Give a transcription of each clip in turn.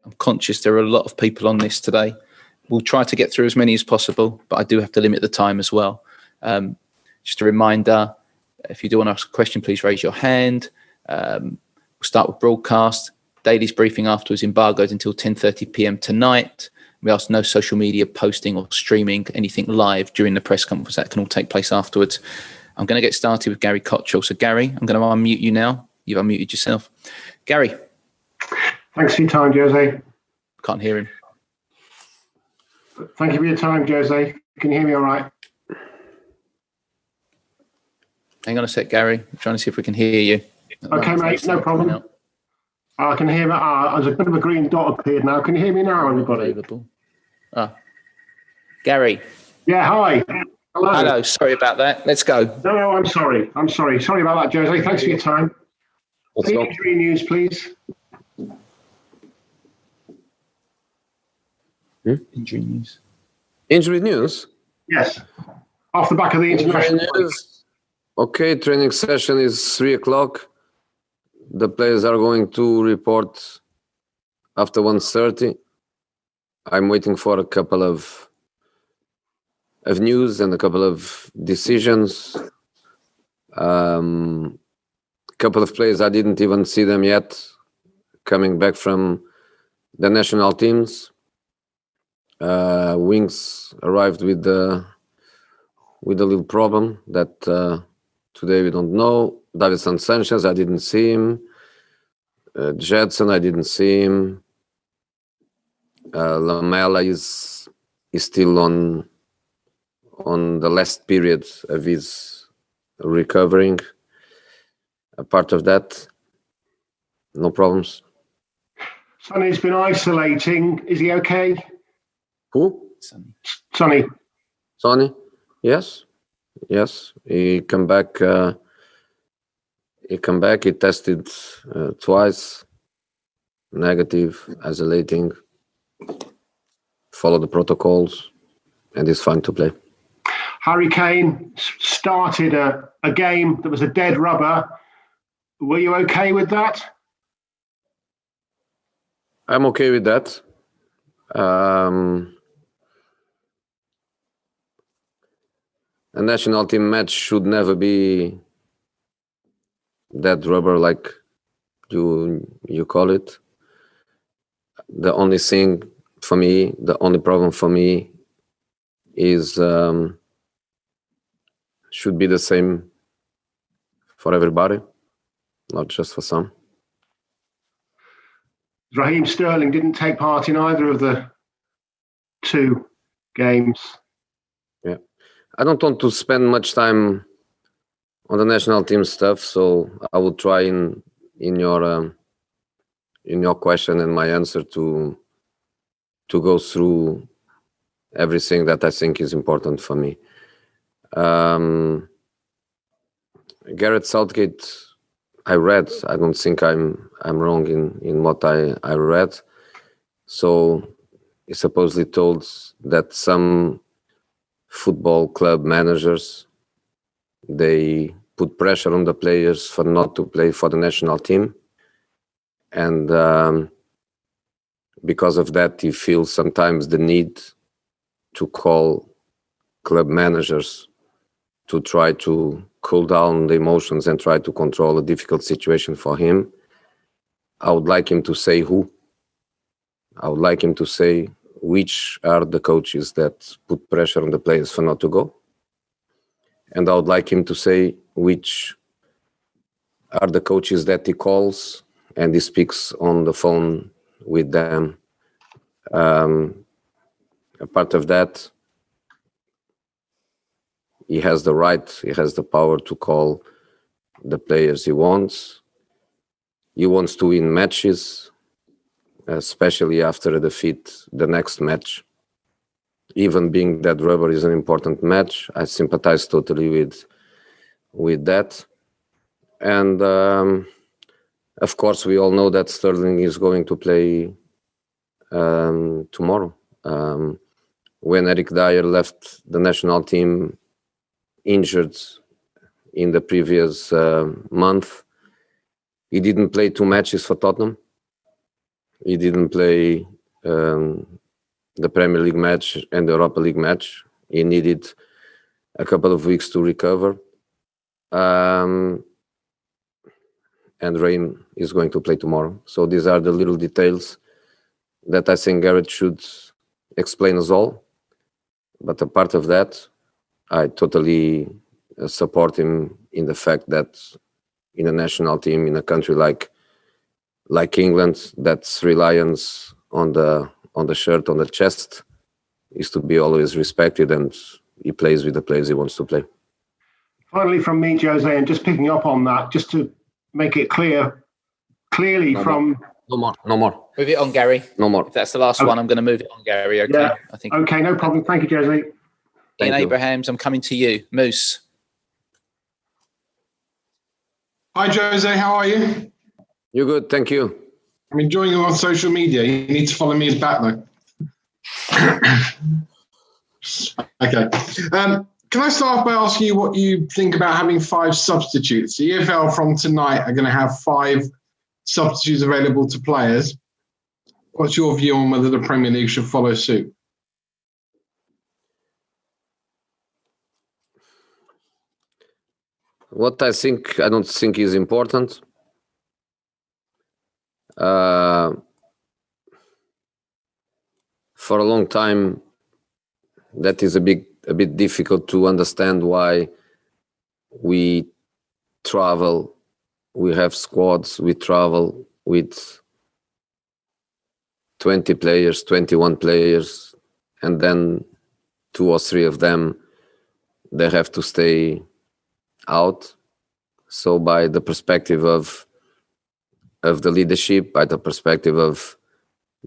I'm conscious there are a lot of people on this today. We'll try to get through as many as possible, but I do have to limit the time as well. Just a reminder, if you do want to ask a question, please raise your hand. We'll start with broadcast. Daily's briefing afterwards embargoed until 10:30 p.m. tonight. We ask no social media posting or streaming anything live during the press conference. That can all take place afterwards. I'm going to get started with Gary Cottrell. So, Gary, I'm going to unmute you now. You've unmuted yourself. Gary. Thanks for your time, Jose. Can't hear him. Thank you for your time, Jose. Can you hear me all right? Hang on a sec, Gary. I'm trying to see if we can hear you. Okay, mate, no problem. I can hear me. There's a bit of a green dot appeared now. Can you hear me now, everybody? Gary. Yeah, hi. Hello. Hello. Sorry about that. Let's go. No, I'm sorry. Sorry about that, Jose. Thanks for your time. Injury news, please. Injury news. Injury news? Yes. Off the back of the international news. Okay, training session is 3:00. The players are going to report after 1:30. I'm waiting for a couple of news and a couple of decisions. Couple of players, I didn't even see them yet, coming back from the national teams. Wings arrived with a little problem that today we don't know. Davinson Sanchez, I didn't see him. Jedson, I didn't see him. Lamela is still on the last period of his recovering. A part of that, no problems. Sonny's been isolating. Is he okay? Who? Sonny. Sonny? Yes. He come back. He tested twice, negative, isolating. Follow the protocols, and he's fine to play. Harry Kane started a game that was a dead rubber. Were you okay with that? I'm okay with that. A national team match should never be dead rubber, like you call it. The only thing for me, the only problem for me is should be the same for everybody, not just for some. Raheem Sterling didn't take part in either of the two games. Yeah, I don't want to spend much time on the national team stuff, so I will try in your question and my answer to go through everything that I think is important for me. Gareth Southgate, I read. I don't think I'm wrong in what I read. So he supposedly told that some football club managers, they put pressure on the players for not to play for the national team, and because of that, he feels sometimes the need to call club managers to try to cool down the emotions and try to control a difficult situation for him. I would like him to say who. I would like him to say which are the coaches that put pressure on the players for not to go. And I would like him to say which are the coaches that he calls and he speaks on the phone with them. A part of that, he has the right, he has the power to call the players he wants. He wants to win matches, especially after a defeat, the next match. Even being that rubber is an important match, I sympathize totally with that. And of course, we all know that Sterling is going to play tomorrow. When Eric Dyer left the national team injured in the previous month, he didn't play 2 matches for Tottenham. He didn't play the Premier League match and the Europa League match. He needed a couple of weeks to recover. And Rain is going to play tomorrow. So these are the little details that I think Gareth should explain us all. But apart of that, I totally support him in the fact that in a national team, in a country like England, that's reliance on the shirt, on the chest, is to be always respected, and he plays with the players he wants to play. Finally, from me, Jose, and just picking up on that, just to make it clearly No from... more. No more. Move it on, Gary. No more. If that's the last one, I'm going to move it on, Gary. Okay. Yeah. I think. Okay, no problem. Thank you, Jose. Ian Thank you. Abrahams, I'm coming to you. Moose. Hi, Jose. How are you? You're good. Thank you. I'm enjoying you on social media. You need to follow me as back, though. Okay. Can I start by asking you what you think about having 5 substitutes? The EFL from tonight are going to have 5 substitutes available to players. What's your view on whether the Premier League should follow suit? What I don't think is important. For a long time, that is a bit difficult to understand why we travel, we have squads, we travel with 20 players, 21 players, and then 2 or 3 of them, they have to stay out. So by the perspective of the leadership, by the perspective of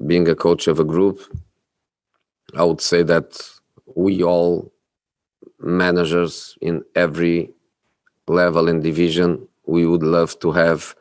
being a coach of a group, I would say that we all, managers in every level and division, we would love to have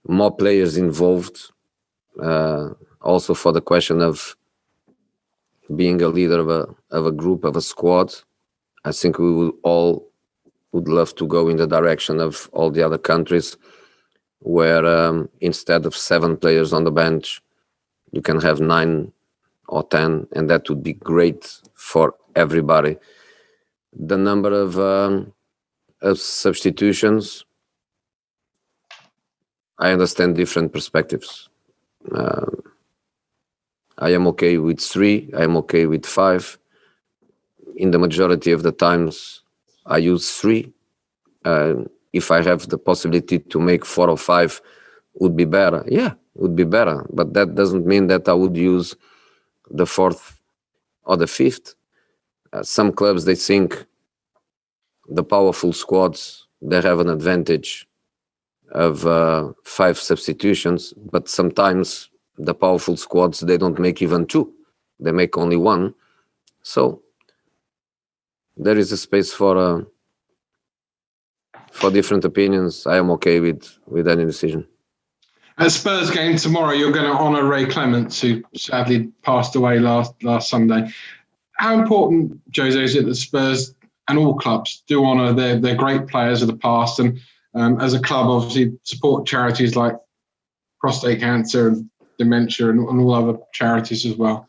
more players involved. Also for the question of being a leader of a group, of a squad, I think we would love to go in the direction of all the other countries, where instead of 7 players on the bench, you can have 9 or 10, and that would be great for everybody. The number of substitutions, I understand different perspectives. I am okay with 3, I am okay with 5. In the majority of the times, I use 3. If I have the possibility to make 4 or 5, would be better. Yeah, would be better. But that doesn't mean that I would use the 4th or the 5th. Some clubs, they think the powerful squads, they have an advantage of 5 substitutions, but sometimes the powerful squads, they don't make even 2. They make only 1. So there is a space for different opinions. I am okay with any decision. At Spurs game tomorrow, you're going to honour Ray Clements, who sadly passed away last Sunday. How important, Jose, is it that Spurs and all clubs do honour their great players of the past, and as a club, obviously, support charities like prostate cancer and dementia and all other charities as well?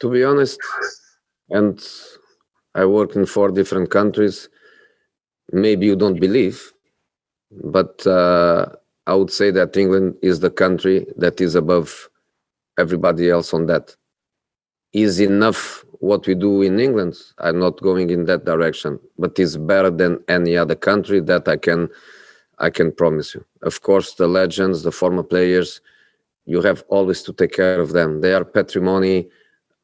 To be honest, and I work in 4 different countries, maybe you don't believe, but I would say that England is the country that is above everybody else on that. Is enough what we do in England? I'm not going in that direction, but it's better than any other country, that I can promise you. Of course, the legends, the former players, you have always to take care of them. They are patrimony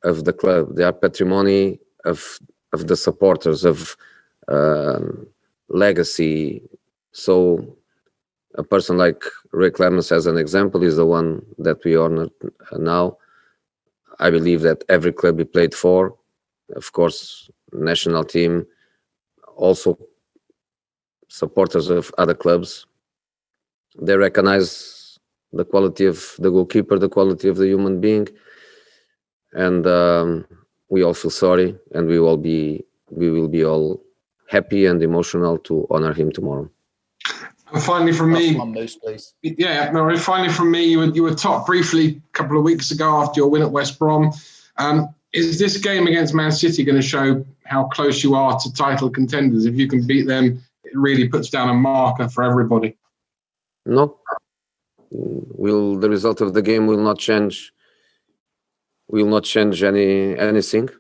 of the club. They are patrimony of the supporters, of legacy. So a person like Ray Clements, as an example, is the one that we honor now. I believe that every club he played for, of course, national team, also supporters of other clubs, they recognize the quality of the goalkeeper, the quality of the human being, and we all feel sorry, and we will be all happy and emotional to honor him tomorrow. And finally from Last me, one, Moose, please. yeah, no, finally from me, you were top briefly a couple of weeks ago after your win at West Brom. Is this game against Man City going to show how close you are to title contenders? If you can beat them, it really puts down a marker for everybody. No, the result of the game will not change. Will not change anything.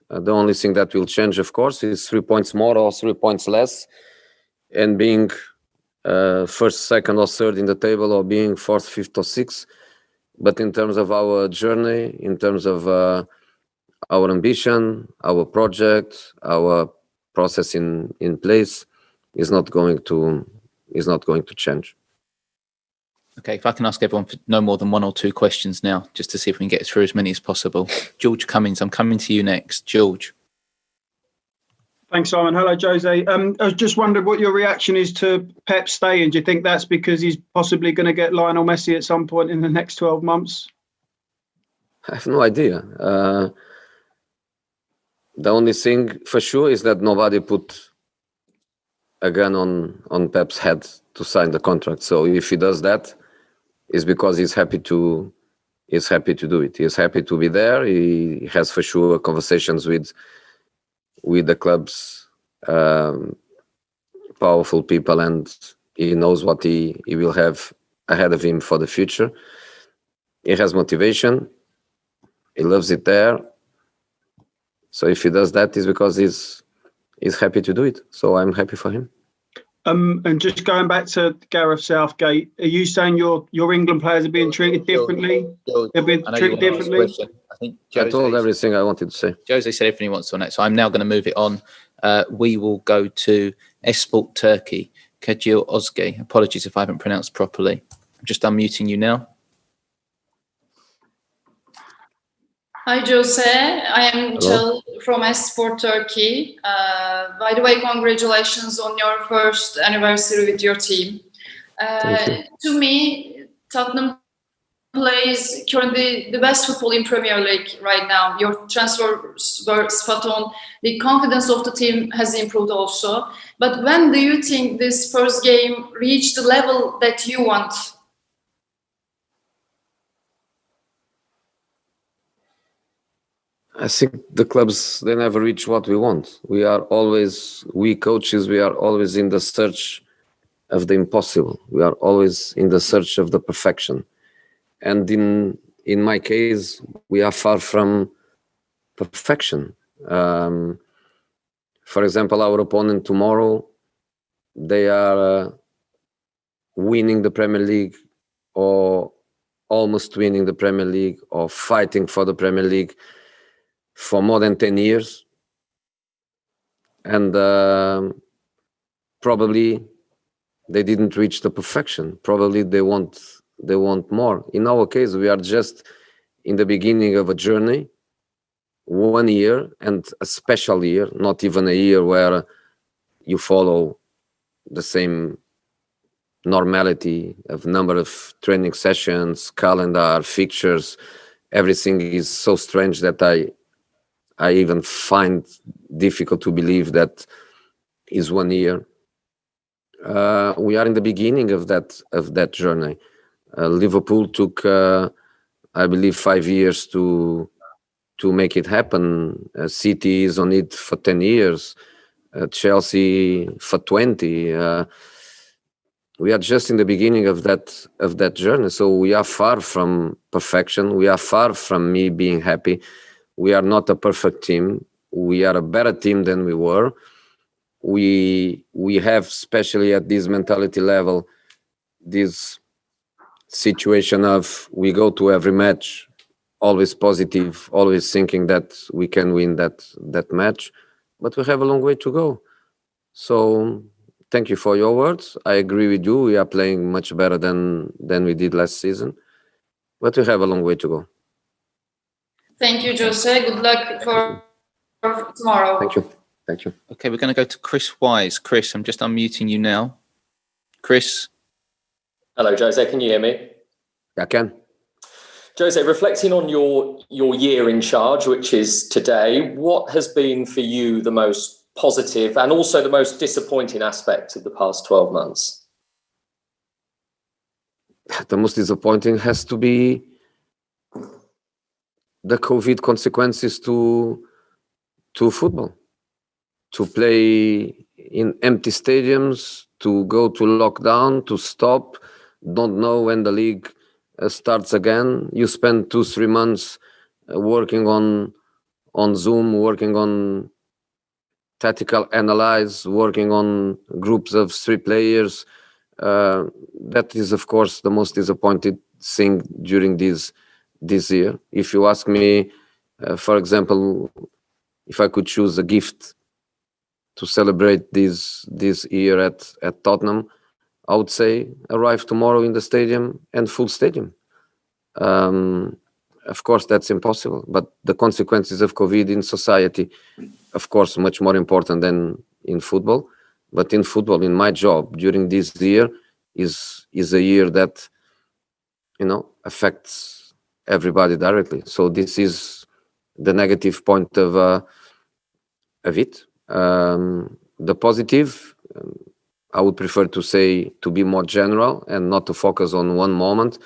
The only thing that will change, of course, is 3 points more or 3 points less, and being first, second, or third in the table, or being fourth, fifth, or sixth. But in terms of our journey, in terms of our ambition, our project, our process in place, is not going to change. Okay, if I can ask everyone for no more than 1 or 2 questions now, just to see if we can get through as many as possible. George Cummings, I'm coming to you next. George. Thanks, Simon. Hello, Jose. I was just wondering what your reaction is to Pep staying. Do you think that's because he's possibly going to get Lionel Messi at some point in the next 12 months? I have no idea. The only thing for sure is that nobody put a gun on Pep's head to sign the contract. So if he does that, it's because he's happy to do it. He's happy to be there. He has for sure conversations with the club's powerful people, and he knows what he will have ahead of him for the future. He has motivation. He loves it there. So if he does that, it's because he's happy to do it. So I'm happy for him. And just going back to Gareth Southgate, are you saying your England players are being treated differently? They're being treated differently? I think I told everything I wanted to say. Jose said everything he wants on it, so I'm now going to move it on. We will go to Esport Turkey, Kajil Ozge. Apologies if I haven't pronounced properly. I'm just unmuting you now. Hi, Jose. I am Chal from Esport Turkey. By the way, congratulations on your first anniversary with your team. To me, Tottenham plays currently the best football in Premier League right now. Your transfers were spot on. The confidence of the team has improved also. But when do you think this first game reached the level that you want? I think the clubs, they never reach what we want. We coaches, we are always in the search of the impossible. We are always in the search of the perfection. And in my case, we are far from perfection. For example, our opponent tomorrow, they are winning the Premier League, or almost winning the Premier League, or fighting for the Premier League for more than 10 years. And probably they didn't reach the perfection. Probably they want more. In our case, we are just in the beginning of a journey, 1 year, and a special year, not even a year where you follow the same normality of number of training sessions, calendar, fixtures. Everything is so strange that I even find difficult to believe that is 1 year. We are in the beginning of that journey. Liverpool took, I believe, 5 years to make it happen. City is on it for 10 years. Chelsea for 20. We are just in the beginning of that journey. So we are far from perfection. We are far from me being happy. We are not a perfect team. We are a better team than we were. We have, especially at this mentality level, this situation of we go to every match always positive, always thinking that we can win that match, but we have a long way to go. So thank you for your words. I agree with you. We are playing much better than we did last season, but we have a long way to go. Thank you, Jose. Good luck for tomorrow. Thank you. Okay, we're going to go to Chris Wise. Chris, I'm just unmuting you now. Chris. Hello, Jose. Can you hear me? I can. Jose, reflecting on your year in charge, which is today, what has been for you the most positive and also the most disappointing aspect of the past 12 months? the most disappointing has to be the COVID consequences to football. To play in empty stadiums, to go to lockdown, to stop, don't know when the league starts again. You spend 2-3 months working on Zoom, working on tactical analyze, working on groups of 3 players. That is, of course, the most disappointed thing during this year. If you ask me, for example, if I could choose a gift to celebrate this year at Tottenham, I would say arrive tomorrow in the stadium and full stadium. Of course, that's impossible, but the consequences of COVID in society, of course, much more important than in football. But in football, in my job during this year, is a year that, affects everybody directly. So this is the negative point of it. The positive, I would prefer to say, to be more general and not to focus on one moment,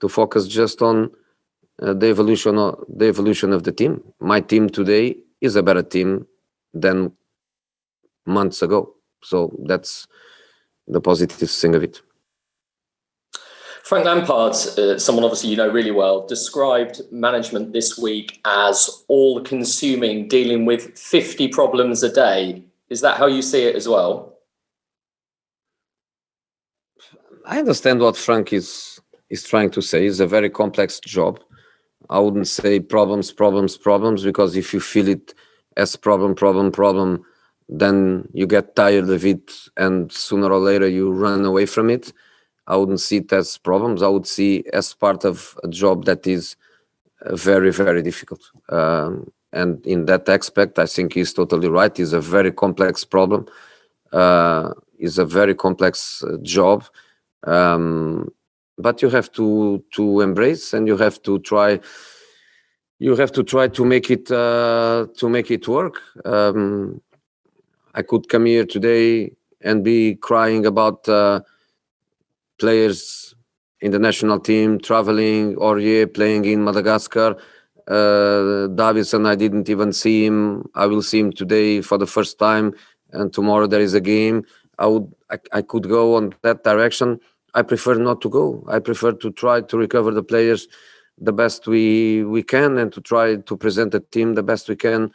to focus just on the evolution of the team. My team today is a better team than months ago. So that's the positive thing of it. Frank Lampard, someone obviously you know really well, described management this week as all-consuming, dealing with 50 problems a day. Is that how you see it as well? I understand what Frank is trying to say. It's a very complex job. I wouldn't say problems, because if you feel it as problem, then you get tired of it and sooner or later you run away from it. I wouldn't see it as problems. I would see as part of a job that is very, very difficult. And in that aspect, I think he's totally right. It's a very complex problem. It's a very complex job. But you have to embrace, and you have to try to make it work. I could come here today and be crying about players in the national team traveling, Aurier playing in Madagascar. Davison, I didn't even see him. I will see him today for the first time, and tomorrow there is a game. I could go on that direction. I prefer not to go. I prefer to try to recover the players the best we can, and to try to present the team the best we can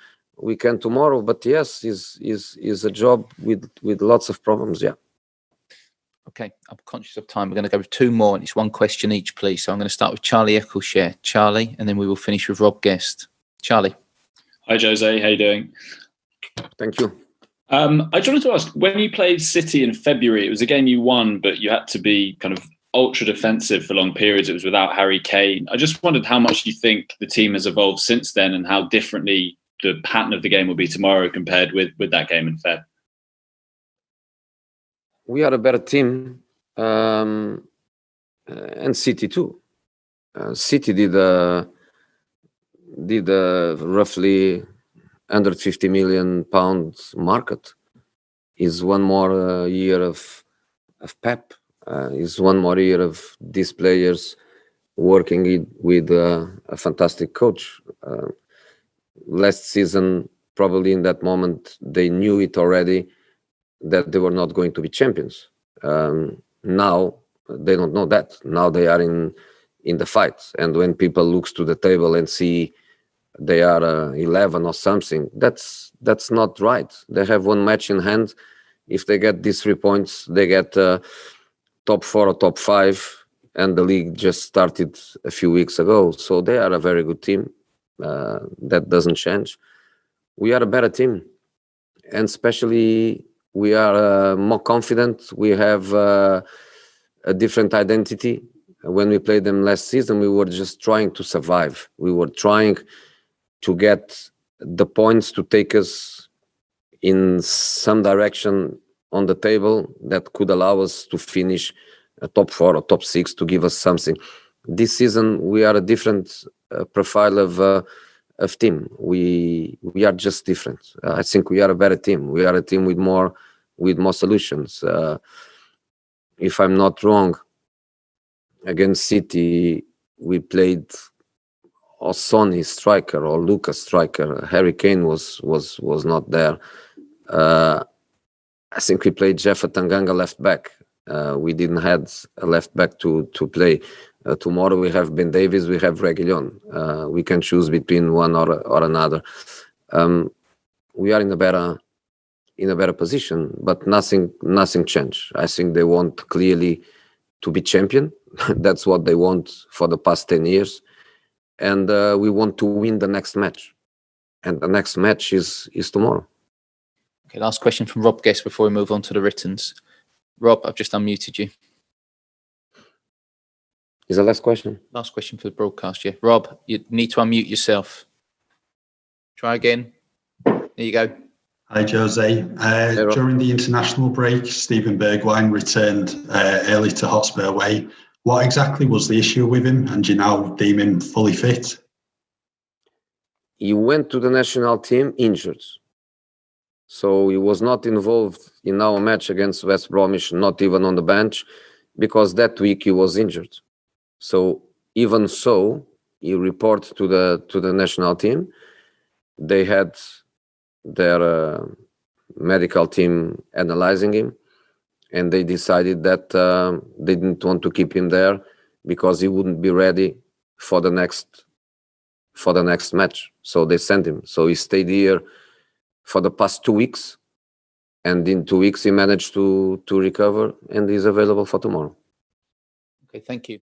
tomorrow. But yes, is a job with lots of problems. Yeah. Okay, I'm conscious of time. We're going to go with 2 more, and it's 1 question each, please. So I'm going to start with Charlie Eccleshare. Charlie, and then we will finish with Rob Guest. Charlie. Hi, Jose. How you doing? Thank you. I just wanted to ask, when you played City in February, it was a game you won, but you had to be kind of ultra defensive for long periods. It was without Harry Kane. I just wondered how much you think the team has evolved since then, and how differently the pattern of the game will be tomorrow compared with that game in Feb. We are a better team, and City too. City did roughly £150 million market. Is one more year of Pep. Is one more year of these players working with a fantastic coach. Last season, probably in that moment, they knew it already that they were not going to be champions. Now they don't know that. Now they are in the fight, and when people looks to the table and see they are 11 or something, that's not right. They have 1 match in hand. If they get these 3 points, they get top 4 or top 5, and the league just started a few weeks ago. So they are a very good team. That doesn't change. We are a better team, and especially we are more confident. We have a different identity. When we played them last season, we were just trying to survive. We were trying to get the points to take us in some direction on the table that could allow us to finish a top 4 or top 6, to give us something. This season, we are a different profile of team. We are just different. I think we are a better team. We are a team with more solutions. If I'm not wrong, against City, we played or Sonny striker or Lucas striker. Harry Kane was not there. I think we played Jeff Tanganga left back. We didn't have a left back to play. Tomorrow we have Ben Davies, we have Reguilón. We can choose between one or another. We are in a better position, but nothing changed. I think they want clearly to be champion. That's what they want for the past 10 years. And we want to win the next match. And the next match is tomorrow. Okay, last question from Rob Guest before we move on to the writtens. Rob, I've just unmuted you. Is the last question? Last question for the broadcast, yeah. Rob, you need to unmute yourself. Try again. There you go. Hi, Jose. During the international break, Steven Bergwijn returned early to Hotspur away. What exactly was the issue with him, and do you now deem him fully fit? He went to the national team injured. So he was not involved in our match against West Bromwich, not even on the bench, because that week he was injured. So even so, he reported to the national team. They had their medical team analyzing him, and they decided that they didn't want to keep him there because he wouldn't be ready for the next match. So they sent him. So he stayed here for the past 2 weeks, and in 2 weeks he managed to recover and is available for tomorrow. Okay, thank you.